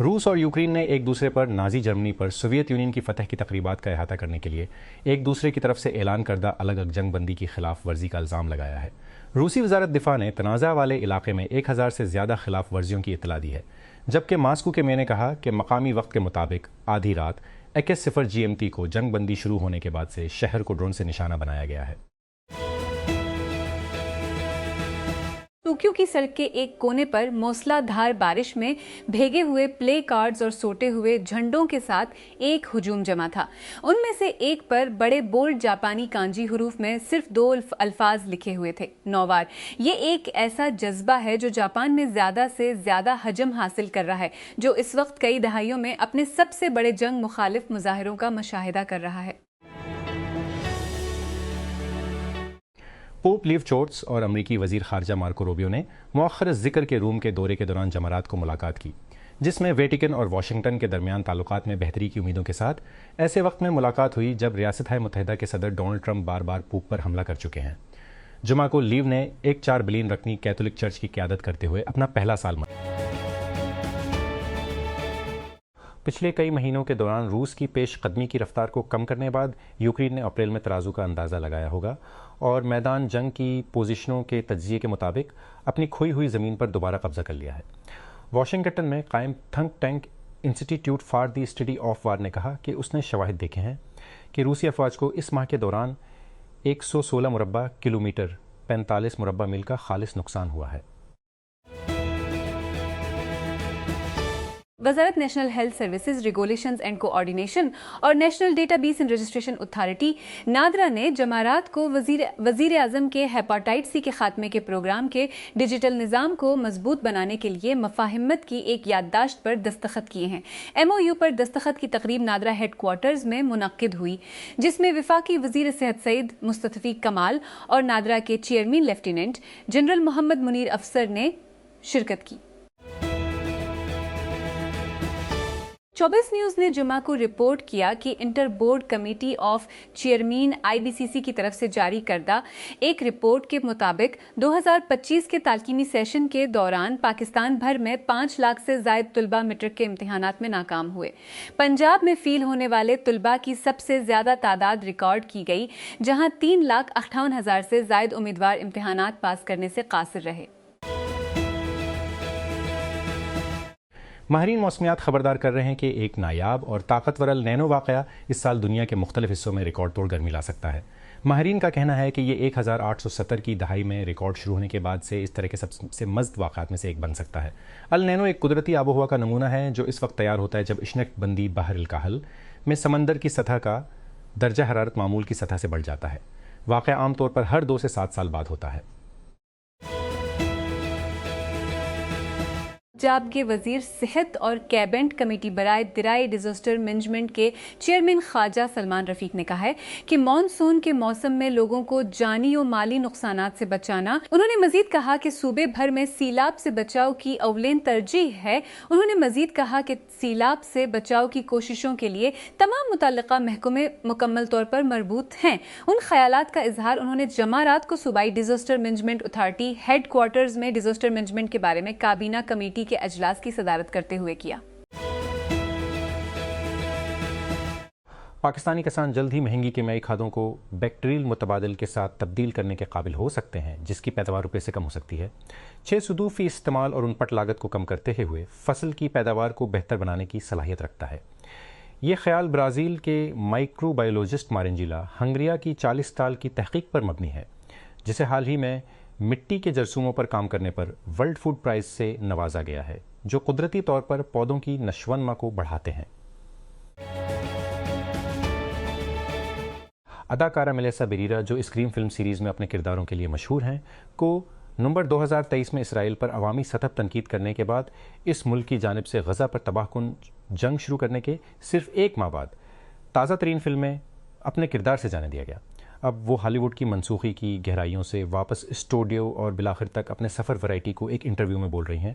روس اور یوکرین نے ایک دوسرے پر نازی جرمنی پر سوویت یونین کی فتح کی تقریبات کا احاطہ کرنے کے لیے ایک دوسرے کی طرف سے اعلان کردہ الگ الگ جنگ بندی کی خلاف ورزی کا الزام لگایا ہے۔ روسی وزارت دفاع نے تنازع والے علاقے میں 1000 سے زیادہ خلاف ورزیوں کی اطلاع دی ہے، جبکہ ماسکو کے میں نے کہا کہ مقامی وقت کے مطابق آدھی رات 21:00 GMT کو جنگ بندی شروع ہونے کے بعد سے شہر کو ڈرون سے نشانہ بنایا گیا ہے۔ ٹوکیو کی سڑک کے ایک کونے پر موسلا دھار بارش میں بھیگے ہوئے پلے کارڈز اور سوٹے ہوئے جھنڈوں کے ساتھ ایک ہجوم جمع تھا۔ ان میں سے ایک پر بڑے بولڈ جاپانی کانجی حروف میں صرف 2 الفاظ لکھے ہوئے تھے: نووار۔ یہ ایک ایسا جذبہ ہے جو جاپان میں زیادہ سے زیادہ حجم حاصل کر رہا ہے، جو اس وقت کئی دہائیوں میں اپنے سب سے بڑے جنگ مخالف مظاہروں کا مشاہدہ کر رہا ہے۔ پوپ لیو چورٹس اور امریکی وزیر خارجہ مارکو روبیو نے مؤخر ذکر کے روم کے دورے کے دوران جمعرات کو ملاقات کی، جس میں ویٹیکن اور واشنگٹن کے درمیان تعلقات میں بہتری کی امیدوں کے ساتھ ایسے وقت میں ملاقات ہوئی جب ریاست متحدہ کے صدر ڈونلڈ ٹرمپ بار بار پوپ پر حملہ کر چکے ہیں۔ جمعہ کو لیو نے ایک 4 بلین رکنی کیتھولک چرچ کی قیادت کرتے ہوئے اپنا پہلا سال پچھلے کئی مہینوں کے دوران روس کی پیش قدمی کی رفتار کو کم کرنے بعد یوکرین نے اپریل میں ترازو کا اندازہ لگایا ہوگا اور میدان جنگ کی پوزیشنوں کے تجزیے کے مطابق اپنی کھوئی ہوئی زمین پر دوبارہ قبضہ کر لیا ہے۔ واشنگٹن میں قائم think tank institute for the study of war نے کہا کہ اس نے شواہد دیکھے ہیں کہ روسی افواج کو اس ماہ کے دوران 116 مربع کلومیٹر 45 مربع میل کا خالص نقصان ہوا ہے۔ وزارت national health services regulations and coordination اور national data base and registration authority NADRA نے جمعرات کو وزیر اعظم کے ہیپاٹائٹس سی کے خاتمے کے پروگرام کے ڈیجیٹل نظام کو مضبوط بنانے کے لیے مفاہمت کی ایک یادداشت پر دستخط کیے ہیں۔ MOU پر دستخط کی تقریب نادرا ہیڈ کوارٹرز میں منعقد ہوئی، جس میں وفاقی وزیر صحت سعید مصطفی کمال اور نادرا کے چیئرمین لیفٹیننٹ جنرل محمد منیر افسر نے شرکت کی۔ 24 نیوز نے جمعہ کو رپورٹ کیا کہ inter board committee of chairman IBCC کی طرف سے جاری کردہ ایک رپورٹ کے مطابق 2025 کے تعلیمی سیشن کے دوران پاکستان بھر میں 5 لاکھ سے زائد طلبہ میٹرک کے امتحانات میں ناکام ہوئے۔ پنجاب میں فیل ہونے والے طلبہ کی سب سے زیادہ تعداد ریکارڈ کی گئی، جہاں 3,58,000 سے زائد امیدوار امتحانات پاس کرنے سے قاصر رہے۔ ماہرین موسمیات خبردار کر رہے ہیں کہ ایک نایاب اور طاقتور النینو واقعہ اس سال دنیا کے مختلف حصوں میں ریکارڈ توڑ گرمی لا سکتا ہے۔ ماہرین کا کہنا ہے کہ یہ 1870 کی دہائی میں ریکارڈ شروع ہونے کے بعد سے اس طرح کے سب سے مزد واقعات میں سے ایک بن سکتا ہے۔ النینو ایک قدرتی آب و ہوا کا نمونہ ہے جو اس وقت تیار ہوتا ہے جب اشنکٹ بندی بحر الکاہل میں سمندر کی سطح کا درجہ حرارت معمول کی سطح سے بڑھ جاتا ہے۔ واقعہ عام طور پر ہر 2 سے 7 سال بعد ہوتا ہے۔ پنجاب کے وزیر صحت اور کیبنٹ کمیٹی برائے درائے ڈیزاسٹر مینجمنٹ کے چیئرمین خواجہ سلمان رفیق نے کہا ہے کہ مانسون کے موسم میں لوگوں کو جانی و مالی نقصانات سے بچانا۔ انہوں نے مزید کہا کہ صوبے بھر میں سیلاب سے بچاؤ کی اولین ترجیح ہے۔ انہوں نے مزید کہا کہ سیلاب سے بچاؤ کی کوششوں کے لیے تمام متعلقہ محکمے مکمل طور پر مربوط ہیں۔ ان خیالات کا اظہار انہوں نے جمعرات کو صوبائی disaster management authority headquarters میں ڈیزاسٹر مینجمنٹ کے بارے میں کابینہ کمیٹی کے اجلاس کی صدارت کرتے ہوئے کیا۔ پاکستانی کسان جلد ہی مہنگی کیمیائی کھادوں کو بیکٹیریل متبادل کے ساتھ تبدیل کرنے کے قابل ہو سکتے ہیں، جس کی پیداوار روپے سے کم ہو سکتی ہے۔ 6% استعمال اور ان پٹ لاگت کو کم کرتے ہوئے فصل کی پیداوار کو بہتر بنانے کی صلاحیت رکھتا ہے۔ یہ خیال برازیل کے مائکرو بایولوجسٹ مارنجیلا ہنگریا کی 40 سال کی تحقیق پر مبنی ہے، جسے حال ہی میں مٹی کے جرثوموں پر کام کرنے پر ورلڈ فوڈ پرائز سے نوازا گیا ہے، جو قدرتی طور پر پودوں کی نشوونما کو بڑھاتے ہیں۔ اداکارہ میلیسا بیریرا، جو اسکریم فلم سیریز میں اپنے کرداروں کے لیے مشہور ہیں، کو نومبر 2023 میں اسرائیل پر عوامی سطح پر تنقید کرنے کے بعد اس ملک کی جانب سے غزہ پر تباہ کن جنگ شروع کرنے کے صرف 1 ماہ بعد تازہ ترین فلم میں اپنے کردار سے جانے دیا گیا۔ اب وہ ہالی ووڈ کی منسوخی کی گہرائیوں سے واپس اسٹوڈیو اور بالآخر تک اپنے سفر ورائٹی کو ایک انٹرویو میں بول رہی ہیں۔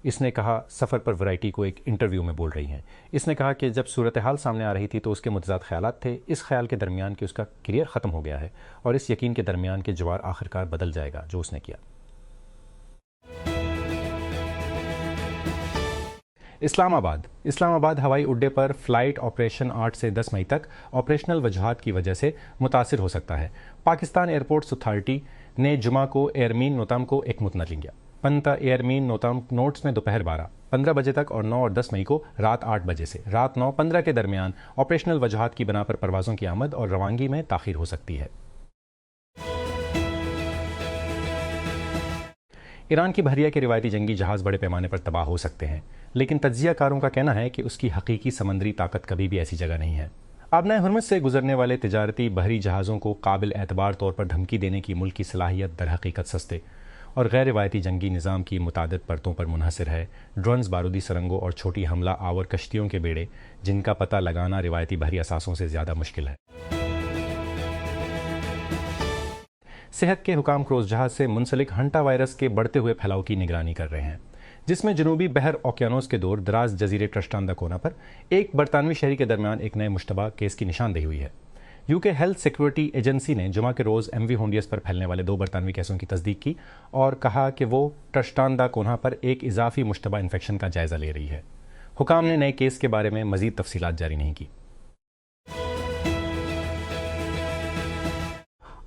اس نے کہا سفر پر ورائٹی کو ایک انٹرویو میں بول رہی ہیں۔ اس نے کہا کہ جب صورتحال سامنے آ رہی تھی تو اس کے متضاد خیالات تھے، اس خیال کے درمیان کہ اس کا کیریئر ختم ہو گیا ہے، اور اس یقین کے درمیان کہ جوار آخرکار بدل جائے گا جو اس نے کیا۔ اسلام آباد ہوائی اڈے پر فلائٹ آپریشن 8 سے 10 مئی تک آپریشنل وجوہات کی وجہ سے متاثر ہو سکتا ہے۔ پاکستان ایئرپورٹس اتھارٹی نے جمعہ کو ایئرمین نوتم کو ایک متن لیا۔ پنتا ایئرمین نوتم نوٹس میں دوپہر 12-15 بجے تک اور 9 اور 10 مئی کو رات 8 بجے سے رات 9:15 کے درمیان آپریشنل وجوہات کی بنا پر پروازوں کی آمد اور روانگی میں تاخیر ہو سکتی ہے۔ ایران کی بحریہ کے روایتی جنگی جہاز بڑے پیمانے پر تباہ ہو سکتے ہیں، لیکن تجزیہ کاروں کا کہنا ہے کہ اس کی حقیقی سمندری طاقت کبھی بھی ایسی جگہ نہیں ہے۔ آبنائے ہرمز سے گزرنے والے تجارتی بحری جہازوں کو قابل اعتبار طور پر دھمکی دینے کی ملک کی صلاحیت در حقیقت سستے اور غیر روایتی جنگی نظام کی متعدد پرتوں پر منحصر ہے۔ ڈرونز، بارودی سرنگوں اور چھوٹی حملہ آور کشتیوں کے بیڑے، جن کا پتہ لگانا روایتی بحری اثاثوں سے زیادہ مشکل ہے۔ صحت کے حکام کروز جہاز سے منسلک ہنٹا وائرس کے بڑھتے ہوئے پھیلاؤ کی نگرانی کر رہے ہیں، جس میں جنوبی بحر اوقیانوس کے دور دراز جزیرے ٹرسٹان دا کونا پر ایک برطانوی شہری کے درمیان ایک نئے مشتبہ کیس کی نشاندہی ہوئی ہے۔ یو کے ہیلتھ سیکورٹی ایجنسی نے جمعہ کے روز ایم وی ہونڈیس پر پھیلنے والے 2 برطانوی کیسوں کی تصدیق کی اور کہا کہ وہ ٹرسٹان دا کونا پر ایک اضافی مشتبہ انفیکشن کا جائزہ لے رہی ہے۔ حکام نے نئے کیس کے بارے میں مزید تفصیلات جاری نہیں کی۔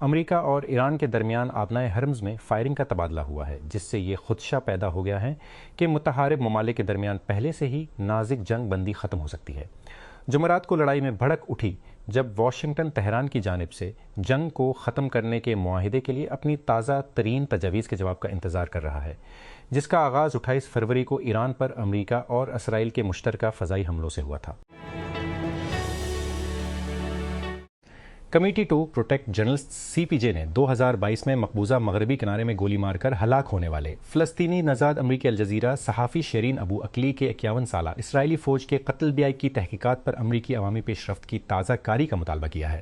امریکہ اور ایران کے درمیان آبنائے ہرمز میں فائرنگ کا تبادلہ ہوا ہے، جس سے یہ خدشہ پیدا ہو گیا ہے کہ متحارب ممالک کے درمیان پہلے سے ہی نازک جنگ بندی ختم ہو سکتی ہے۔ جمعرات کو لڑائی میں بھڑک اٹھی جب واشنگٹن تہران کی جانب سے جنگ کو ختم کرنے کے معاہدے کے لیے اپنی تازہ ترین تجاویز کے جواب کا انتظار کر رہا ہے، جس کا آغاز 28 فروری کو ایران پر امریکہ اور اسرائیل کے مشترکہ فضائی حملوں سے ہوا تھا۔ Committee to protect journalist CPJ نے 2022 میں مقبوضہ مغربی کنارے میں گولی مار کر ہلاک ہونے والے فلسطینی نژاد امریکی الجزیرہ صحافی شیرین ابو عقیلی کے 51 سالہ اسرائیلی فوج کے قتل بیائی کی تحقیقات پر امریکی عوامی پیش رفت کی تازہ کاری کا مطالبہ کیا ہے۔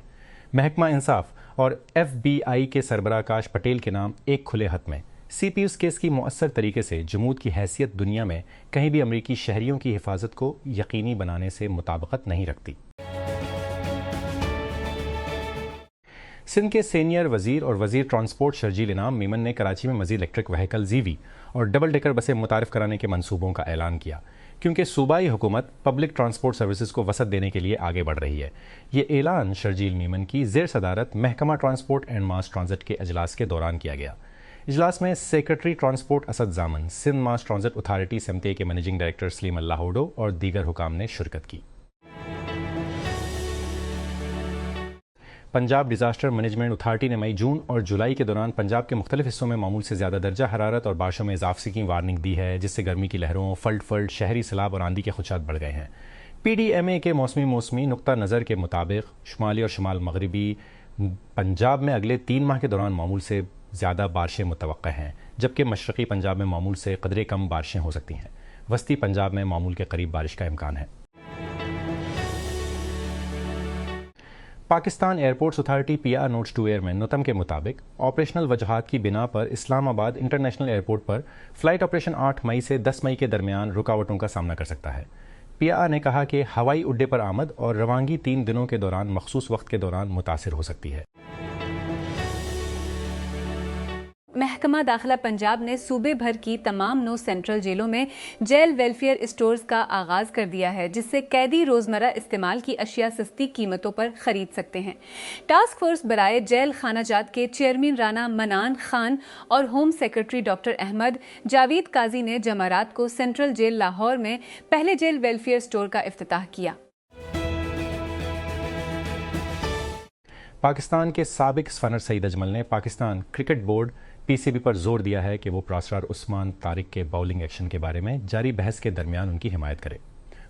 محکمہ انصاف اور FBI کے سربراہ کاش پٹیل کے نام ایک کھلے خط میں CP اس کیس کی مؤثر طریقے سے جمود کی حیثیت دنیا میں کہیں بھی امریکی شہریوں کی حفاظت کو یقینی بنانے سے مطابقت نہیں رکھتی۔ سندھ کے سینئر وزیر اور وزیر ٹرانسپورٹ شرجیل انعام میمن نے کراچی میں مزید الیکٹرک وہیکل ZV اور ڈبل ڈیکر بسیں متعارف کرانے کے منصوبوں کا اعلان کیا، کیونکہ صوبائی حکومت پبلک ٹرانسپورٹ سروسز کو وسعت دینے کے لیے آگے بڑھ رہی ہے۔ یہ اعلان شرجیل میمن کی زیر صدارت محکمہ ٹرانسپورٹ اینڈ ماس ٹرانزٹ کے اجلاس کے دوران کیا گیا۔ اجلاس میں سیکرٹری ٹرانسپورٹ اسد زامن، سندھ ماس ٹرانزٹ اتھارٹی SMTA کے مینیجنگ ڈائریکٹر سلیم اللہ ہوڈو اور دیگر حکام نے شرکت کی۔ پنجاب ڈیزاسٹر مینجمنٹ اتھارٹی نے مئی، جون اور جولائی کے دوران پنجاب کے مختلف حصوں میں معمول سے زیادہ درجہ حرارت اور بارشوں میں اضافے کی وارننگ دی ہے، جس سے گرمی کی لہروں، فلٹ، شہری سیلاب اور آندھی کے خدشات بڑھ گئے ہیں۔ PDMA کے موسمی نقطہ نظر کے مطابق شمالی اور شمال مغربی پنجاب میں اگلے 3 ماہ کے دوران معمول سے زیادہ بارشیں متوقع ہیں، جبکہ مشرقی پنجاب میں معمول سے قدرے کم بارشیں ہو سکتی ہیں۔ وسطی پنجاب میں معمول کے قریب بارش کا امکان ہے۔ Pakistan airports authority PR notice to airmen NOTAM کے مطابق آپریشنل وجوہات کی بنا پر اسلام آباد انٹرنیشنل ایئرپورٹ پر فلائٹ آپریشن 8 مئی سے 10 مئی کے درمیان رکاوٹوں کا سامنا کر سکتا ہے۔ PR نے کہا کہ ہوائی اڈے پر آمد اور روانگی 3 دنوں کے دوران مخصوص وقت کے دوران متاثر ہو سکتی ہے۔ محکمہ داخلہ پنجاب نے صوبے بھر کی تمام 9 سینٹرل جیلوں میں جیل ویلفیئر اسٹورز کا آغاز کر دیا ہے، جس سے قیدی روزمرہ استعمال کی اشیاء سستی قیمتوں پر خرید سکتے ہیں۔ ٹاسک فورس برائے جیل خانہ جات کے چیئرمین رانا منان خان اور home secretary doctor Ahmed Javed Qazi نے جمعرات کو سینٹرل جیل لاہور میں پہلے جیل ویلفیئر اسٹور کا افتتاح کیا۔ پاکستان کے سابق اسپنر سعید اجمل نے پاکستان کرکٹ بورڈ PCB پر زور دیا ہے کہ وہ پراسرار عثمان طارق کے باؤلنگ ایکشن کے بارے میں جاری بحث کے درمیان ان کی حمایت کرے۔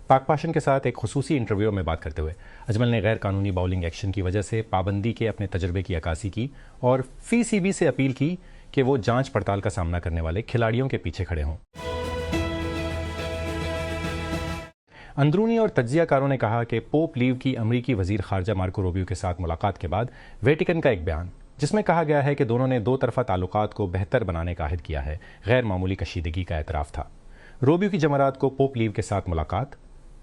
پاک پاشن کے ساتھ ایک خصوصی انٹرویو میں بات کرتے ہوئے اجمل نے غیر قانونی باؤلنگ ایکشن کی وجہ سے پابندی کے اپنے تجربے کی عکاسی کی اور PCB سے اپیل کی کہ وہ جانچ پڑتال کا سامنا کرنے والے کھلاڑیوں کے پیچھے کھڑے ہوں۔ اندرونی اور تجزیہ کاروں نے کہا کہ پوپ لیو کی امریکی وزیر خارجہ مارکو روبیو کے ساتھ ملاقات کے بعد ویٹیکن کا ایک بیان، جس میں کہا گیا ہے کہ دونوں نے 2 طرفہ تعلقات کو بہتر بنانے کا عہد کیا ہے، غیر معمولی کشیدگی کا اعتراف تھا۔ روبیو کی جمعرات کو پوپ لیو کے ساتھ ملاقات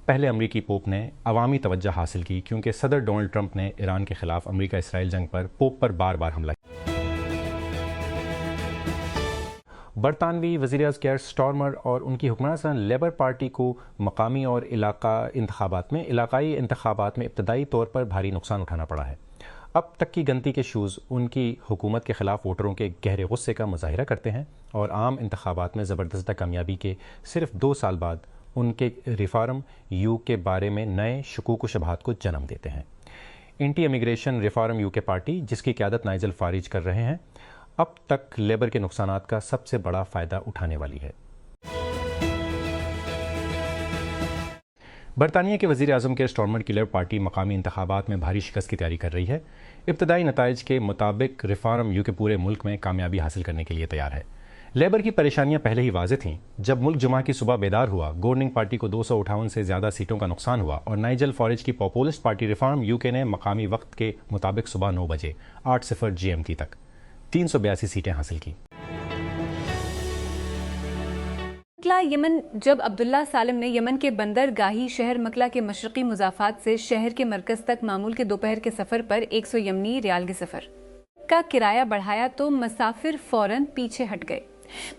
پہلے امریکی پوپ نے عوامی توجہ حاصل کی کیونکہ صدر ڈونلڈ ٹرمپ نے ایران کے خلاف امریکہ اسرائیل جنگ پر پوپ پر بار بار حملہ کیا۔ برطانوی وزیر اعظم کیئر سٹارمر اور ان کی حکمران لیبر پارٹی کو مقامی اور علاقائی انتخابات میں ابتدائی طور پر بھاری نقصان اٹھانا پڑا ہے۔ اب تک کی گنتی کے شوز ان کی حکومت کے خلاف ووٹروں کے گہرے غصے کا مظاہرہ کرتے ہیں اور عام انتخابات میں زبردست کامیابی کے صرف 2 سال بعد ان کے ریفارم یو کے بارے میں نئے شکوک و شبہات کو جنم دیتے ہیں۔ اینٹی امیگریشن ریفارم یو کے پارٹی، جس کی قیادت نائجل فارج کر رہے ہیں، اب تک لیبر کے نقصانات کا سب سے بڑا فائدہ اٹھانے والی ہے۔ برطانیہ کے وزیر اعظم کے سٹارمر کی لیبر پارٹی مقامی انتخابات میں بھاری شکست کی تیاری کر رہی ہے۔ ابتدائی نتائج کے مطابق ریفارم یو کے پورے ملک میں کامیابی حاصل کرنے کے لیے تیار ہے۔ لیبر کی پریشانیاں پہلے ہی واضح تھیں۔ جب ملک جمعہ کی صبح بیدار ہوا، گورننگ پارٹی کو 258 سے زیادہ سیٹوں کا نقصان ہوا اور نائجل فارج کی پاپولسٹ پارٹی ریفارم یو کے نے مقامی وقت کے مطابق صبح 9 بجے 8:00 GMT تک 382 سیٹیں حاصل کی۔ مکلا یمن جب عبداللہ سالم نے یمن کے بندرگاہی شہر مکلا کے مشرقی مضافات سے شہر کے مرکز تک معمول کے دوپہر کے سفر پر 100 یمنی ریال کے سفر کا کرایہ بڑھایا تو مسافر فوراً پیچھے ہٹ گئے۔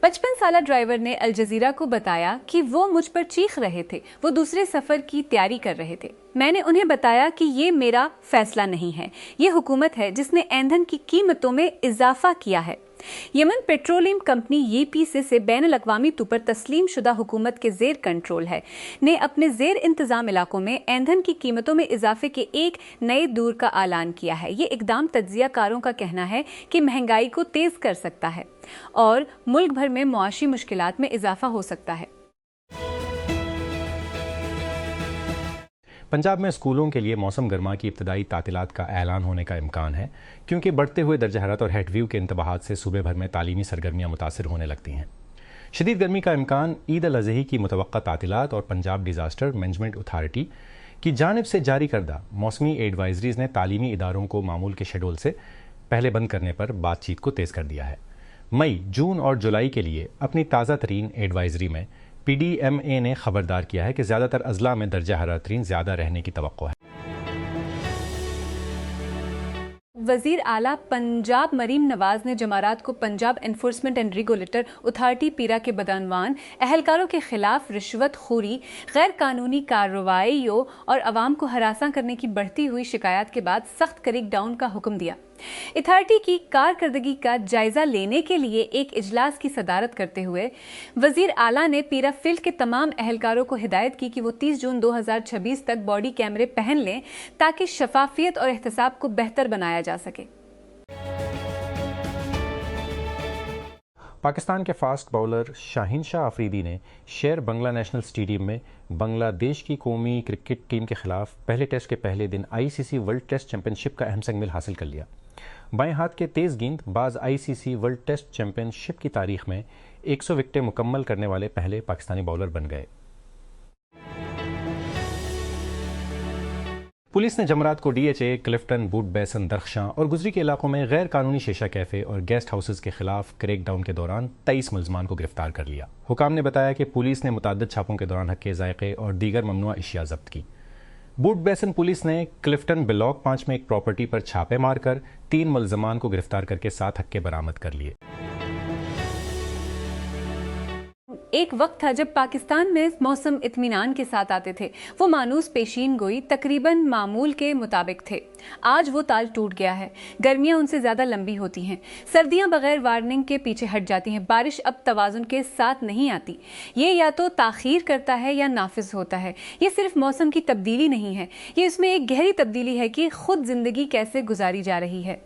55 سالہ ڈرائیور نے الجزیرہ کو بتایا کہ وہ مجھ پر چیخ رہے تھے، وہ دوسرے سفر کی تیاری کر رہے تھے۔ میں نے انہیں بتایا کہ یہ میرا فیصلہ نہیں ہے، یہ حکومت ہے جس نے ایندھن کی قیمتوں میں اضافہ کیا ہے۔ یمن پیٹرولیم کمپنی YPC سے بین الاقوامی طور پر تسلیم شدہ حکومت کے زیر کنٹرول ہے نے اپنے زیر انتظام علاقوں میں ایندھن کی قیمتوں میں اضافے کے ایک نئے دور کا اعلان کیا ہے۔ یہ اقدام تجزیہ کاروں کا کہنا ہے کہ مہنگائی کو تیز کر سکتا ہے اور ملک بھر میں معاشی مشکلات میں اضافہ ہو سکتا ہے۔ پنجاب میں اسکولوں کے لیے موسم گرما کی ابتدائی تعطیلات کا اعلان ہونے کا امکان ہے، کیونکہ بڑھتے ہوئے درجہ حرارت اور ہیٹ ویو کے انتباہات سے صوبے بھر میں تعلیمی سرگرمیاں متاثر ہونے لگتی ہیں۔ شدید گرمی کا امکان، عید الاضحی کی متوقع تعطیلات اور پنجاب ڈیزاسٹر مینجمنٹ اتھارٹی کی جانب سے جاری کردہ موسمی ایڈوائزریز نے تعلیمی اداروں کو معمول کے شیڈول سے پہلے بند کرنے پر بات چیت کو تیز کر دیا ہے۔ مئی، جون اور جولائی کے لیے اپنی تازہ ترین ایڈوائزری میں PDMA نے خبردار کیا ہے کہ زیادہ تر اضلاع میں درجہ حرارت زیادہ رہنے کی توقع ہے۔ وزیر اعلیٰ پنجاب مریم نواز نے جمعرات کو Punjab enforcement and regulator authority PERA کے بدعنوان اہلکاروں کے خلاف رشوت خوری، غیر قانونی کارروائیوں اور عوام کو ہراساں کرنے کی بڑھتی ہوئی شکایات کے بعد سخت کریک ڈاؤن کا حکم دیا۔ اتھارٹی کی کارکردگی کا جائزہ لینے کے لیے ایک اجلاس کی صدارت کرتے ہوئے وزیر اعلیٰ نے پیرا فیلڈ کے تمام اہلکاروں کو ہدایت کی کہ وہ 30 جون 2026 تک باڈی کیمرے پہن لیں تاکہ شفافیت اور احتساب کو بہتر بنایا جا سکے۔ پاکستان کے فاسٹ باؤلر شاہین شاہ آفریدی نے شیر بنگلہ نیشنل اسٹیڈیم میں بنگلہ دیش کی قومی کرکٹ ٹیم کے خلاف پہلے ٹیسٹ کے پہلے دن ICC ورلڈ ٹیسٹ چیمپئن شپ کا اہم سنگ میل حاصل کر لیا۔ بائیں ہاتھ کے تیز گیند باز ICC ورلڈ ٹیسٹ چیمپئن شپ کی تاریخ میں 100 وکٹیں مکمل کرنے والے پہلے پاکستانی باؤلر بن گئے۔ پولیس نے جمعرات کو DHA، کلفٹن، بوٹ بیسن، درخشاں اور گزری کے علاقوں میں غیر قانونی شیشہ کیفے اور گیسٹ ہاؤسز کے خلاف کریک ڈاؤن کے دوران 23 ملزمان کو گرفتار کر لیا۔ حکام نے بتایا کہ پولیس نے متعدد چھاپوں کے دوران حق ذائقے اور دیگر ممنوعہ اشیاء ضبط کی۔ بوٹ بیسن پولیس نے کلفٹن بلاک 5 میں ایک پراپرٹی پر چھاپے مار کر 3 ملزمان کو گرفتار کر کے 7 حقے برآمد کر لیے۔ ایک وقت تھا جب پاکستان میں موسم اطمینان کے ساتھ آتے تھے، وہ مانوس پیشین گوئی تقریباً معمول کے مطابق تھے۔ آج وہ تاج ٹوٹ گیا ہے، گرمیاں ان سے زیادہ لمبی ہوتی ہیں، سردیاں بغیر وارننگ کے پیچھے ہٹ جاتی ہیں، بارش اب توازن کے ساتھ نہیں آتی۔ یہ یا تو تاخیر کرتا ہے یا نافذ ہوتا ہے۔ یہ صرف موسم کی تبدیلی نہیں ہے، یہ اس میں ایک گہری تبدیلی ہے کہ خود زندگی کیسے گزاری جا رہی ہے۔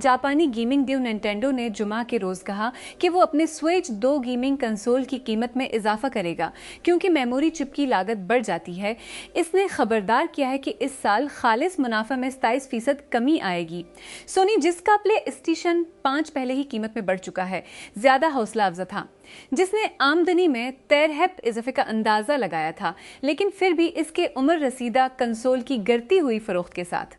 جاپانی گیمنگ دیو نینٹینڈو نے جمعہ کے روز کہا کہ وہ اپنے سوئچ 2 گیمنگ کنسول کی قیمت میں اضافہ کرے گا کیونکہ میموری چپ کی لاگت بڑھ جاتی ہے۔ اس نے خبردار کیا ہے کہ اس سال خالص منافع میں 27% کمی آئے گی۔ سونی، جس کا پلے اسٹیشن 5 پہلے ہی قیمت میں بڑھ چکا ہے، زیادہ حوصلہ افزا تھا، جس نے آمدنی میں 13% اضافے کا اندازہ لگایا تھا، لیکن پھر بھی اس کے عمر رسیدہ کنسول کی گرتی ہوئی فروخت کے ساتھ